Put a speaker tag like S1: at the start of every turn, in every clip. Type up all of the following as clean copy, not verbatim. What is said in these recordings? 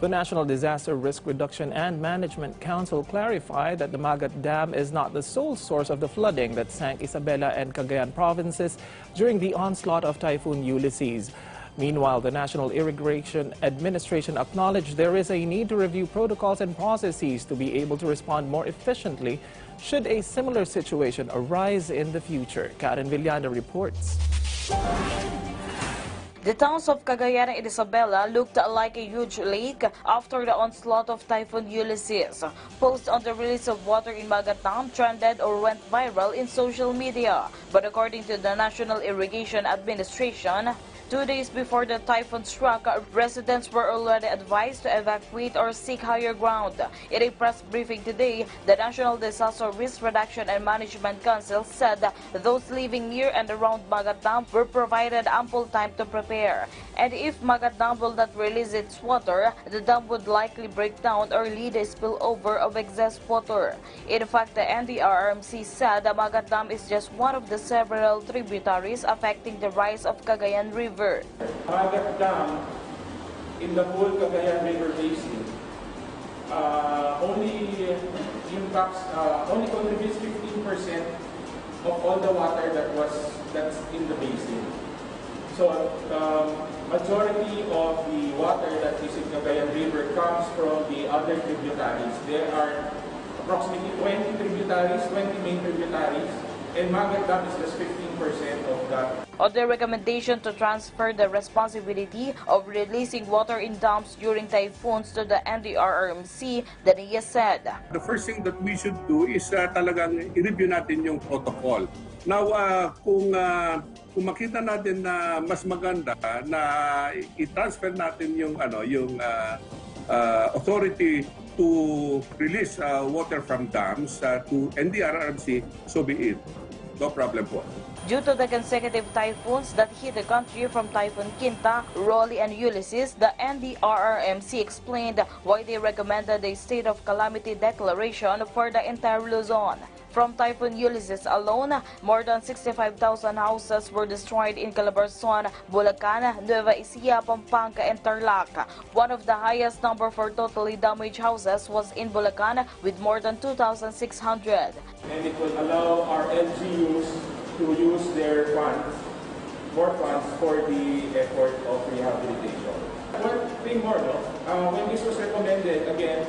S1: The National Disaster Risk Reduction and Management Council clarified that the Magat Dam is not the sole source of the flooding that sank Isabela and Cagayan provinces during the onslaught of Typhoon Ulysses. Meanwhile, the National Irrigation Administration acknowledged there is a need to review protocols and processes to be able to respond more efficiently should a similar situation arise in the future. Karen Villana reports.
S2: The towns of Cagayan and Isabela looked like a huge lake after the onslaught of Typhoon Ulysses. Posts on the release of water in Magat Dam trended or went viral in social media. But according to the National Irrigation Administration, 2 days before the typhoon struck, residents were already advised to evacuate or seek higher ground. In a press briefing today, the National Disaster Risk Reduction and Management Council said those living near and around Magat Dam were provided ample time to prepare. And if Magat Dam will not release its water, the dam would likely break down or lead a spillover of excess water. In fact, the NDRRMC said the Magat Dam is just one of the several tributaries affecting the rise of Cagayan River.
S3: Magat Dam in the whole Cagayan River Basin only contributes 15% of all the water that's in the basin. So majority of the water that is in Cagayan River comes from the other tributaries. There are approximately 20 tributaries, 20 main tributaries, and Magat Dam is just 15% of that.
S2: On the recommendation to transfer the responsibility of releasing water in dams during typhoons to the NDRRMC, the NIA said,
S4: the first thing that we should do is talagang i-review natin yung protocol. Now, kung makita natin na mas maganda na i-transfer natin yung authority to release water from dams to NDRRMC, so be it. No problem po.
S2: Due to the consecutive typhoons that hit the country from Typhoon Quinta, Rolly, and Ulysses, the NDRRMC explained why they recommended a state of calamity declaration for the entire Luzon. From Typhoon Ulysses alone, more than 65,000 houses were destroyed in Calabarzon, Bulacan, Nueva Ecija, Pampanga, and Tarlac. One of the highest number for totally damaged houses was in Bulacan with more than 2,600.
S3: And it will allow our LGUs to use their funds, more funds for the effort of rehabilitation. One thing more, when this was recommended, again,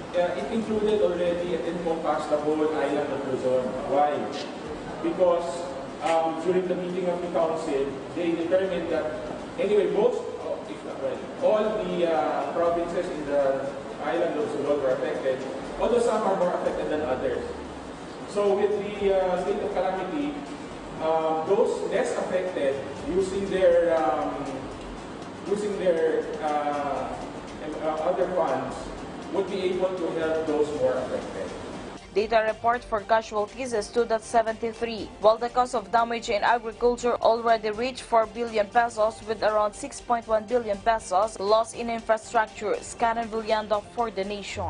S3: it included already and encompassed the whole island of Luzon. Why? Because during the meeting of the council, they determined that anyway, all the provinces in the island of Luzon were affected, although some are more affected than others. So with the state of calamity, those less affected, using their other funds, would be able to help those more affected.
S2: Data report for casualties stood at 73, while the cost of damage in agriculture already reached 4 billion pesos with around 6.1 billion pesos lost in infrastructure. Karen Villana for The Nation.